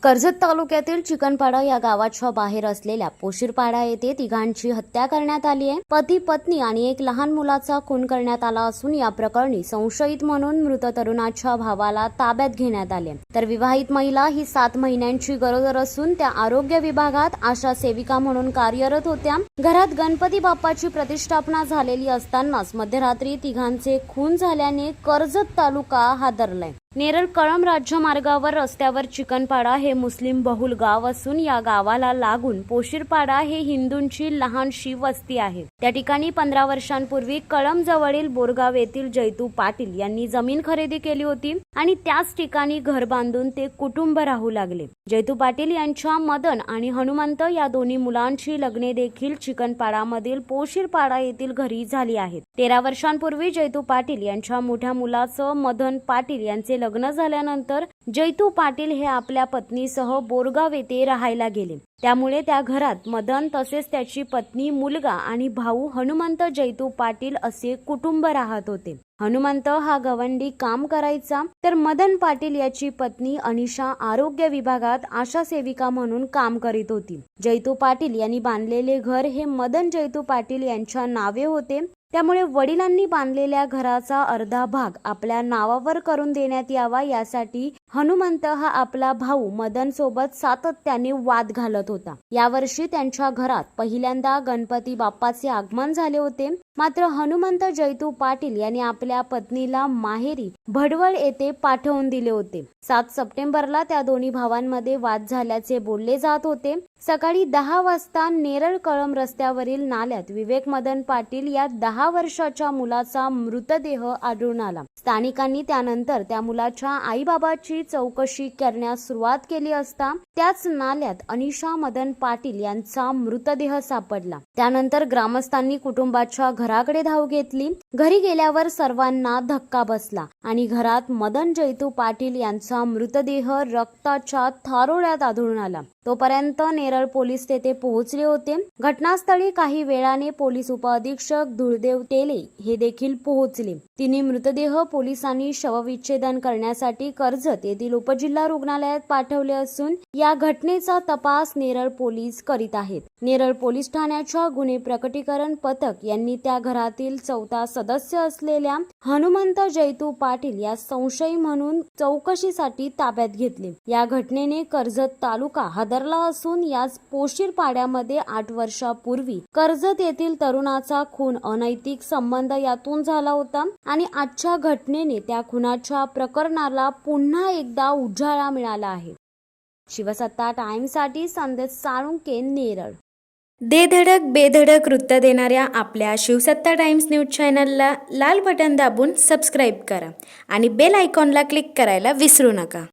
कर्जत तालुक्यातील चिकनपाडा या गावाच्या बाहेर असलेल्या पोशीरपाडा येथे तिघांची हत्या करण्यात आली आहे। पती पत्नी आणि एक लहान मुलाचा खून करण्यात आला असून या प्रकरणी संशयित म्हणून मृत तरुणाच्या भावाला ताब्यात घेण्यात आले। तर विवाहित महिला ही 7 महिन्यांची गरोदर असून त्या आरोग्य विभागात आशा सेविका म्हणून कार्यरत होत्या। घरात गणपती बाप्पाची प्रतिष्ठापना झालेली असतानाच मध्यरात्री तिघांचे खून झाल्याने कर्जत तालुका हादरलाय। नेरळ कळंब राज्य मार्गावर रस्त्यावर चिकनपाडा हे मुस्लिम बहुल गाव असून या गावाला लागून पोशीरपाडा हे हिंदूंची लहानशी वस्ती आहे। त्या ठिकाणी 15 वर्षांपूर्वी कळंब जवळील बोरगाव येथील जैतू पाटील यांनी जमीन खरेदी केली होती आणि त्याच ठिकाणी घर बांधून ते कुटुंब राहू लागले। जैतू पाटील यांच्या मदन आणि हनुमंत या दोन्ही मुलांची लग्ने देखील चिकनपाडामधील पोशीरपाडा येथील घरी झाली आहेत। 13 वर्षांपूर्वी जैतू पाटील यांच्या मोठ्या मुलाचं मदन पाटील यांचे लग्न झाल्यानंतर जैतू पाटील हे आपल्या पत्नीसह बोरगाव येथे राहायला गेले। त्यामुळे त्या घरात मदन तसेच त्याची पत्नी, मुलगा आणि भाऊ हनुमंत जैतू पाटील असे कुटुंब राहत होते। हनुमंत हा गवंडी काम करायचा, तर मदन पाटील याची पत्नी अनिशा आरोग्य विभागात आशा सेविका म्हणून काम करीत होती। जैतू पाटील यांनी बांधलेले घर हे मदन जैतू पाटील यांच्या नावे होते। त्यामुळे वडिलांनी बांधलेल्या घराचा अर्धा भाग आपल्या नावावर करून देण्यात यावा यासाठी हनुमंत हा आपला भाऊ मदन सोबत सातत्याने वाद घालत होता। यावर्षी त्यांच्या घरात पहिल्यांदा गणपती बाप्पाचे आगमन झाले होते। मात्र हनुमंत जैतू पाटील यांनी आपल्या पत्नीला माहेरी भडवळ येथे पाठवून दिले होते। 7 सप्टेंबरला त्या दोन्ही भावांमध्ये वाद झाल्याचे बोलले जात होते। सकाळी 10 वाजता नेरळ कळंब रस्त्यावरील नाल्यात विवेक मदन पाटील या 10 वर्षाच्या मुलाचा मृतदेह आढळून आला। स्थानिकांनी त्यानंतर त्या मुलाच्या आईबाबाची चौकशी करण्यास सुरुवात केली असता त्याच नाल्यात अनिशा मदन पाटील यांचा मृतदेह सापडला। त्यानंतर ग्रामस्थांनी कुटुंबाच्या घराकडे धाव घेतली। घरी गेल्यावर सर्वांना धक्का बसला आणि घरात मदन जैतू पाटील यांचा मृतदेह रक्ताच्या थारोळ्यात आढळून आला। तोपर्यंत नेरळ पोलीस तेथे पोहोचले होते। घटनास्थळी काही वेळाने पोलीस उपअधीक्षक धुळदेव टेले हे देखील पोहोचले। तिन्ही मृतदेह पोलिसांनी शवविच्छेदन करण्यासाठी कर्जत येथील उपजिल्हा रुग्णालयात पाठवले असून या घटनेचा तपास नेरळ पोलीस करीत आहेत। नेरळ पोलीस ठाण्याच्या गुन्हे प्रकटीकरण पथक यांनी त्या घरातील 4था सदस्य असलेल्या हनुमंत जैतू पाटील या संशयी म्हणून चौकशीसाठी ताब्यात घेतले। या घटनेने कर्जत तालुका हादरला असून याच पोशीरपाड्यामध्ये 8 वर्षापूर्वी कर्जत येथील तरुणाचा खून अनैतिक संबंध यातून झाला होता आणि आजच्या घटनेने त्या खुनाच्या प्रकरणाला पुन्हा एकदा उजाळा मिळाला आहे। शिवसत्ता टाइम्ससाठी संदेश साळुंके, नेरळ। दे धडक बेधडक वृत्त देणाऱ्या आपल्या शिवसत्ता टाइम्स न्यूज चॅनलला लाल बटन दाबून सबस्क्राईब करा आणि बेल आयकॉनला क्लिक करायला विसरू नका।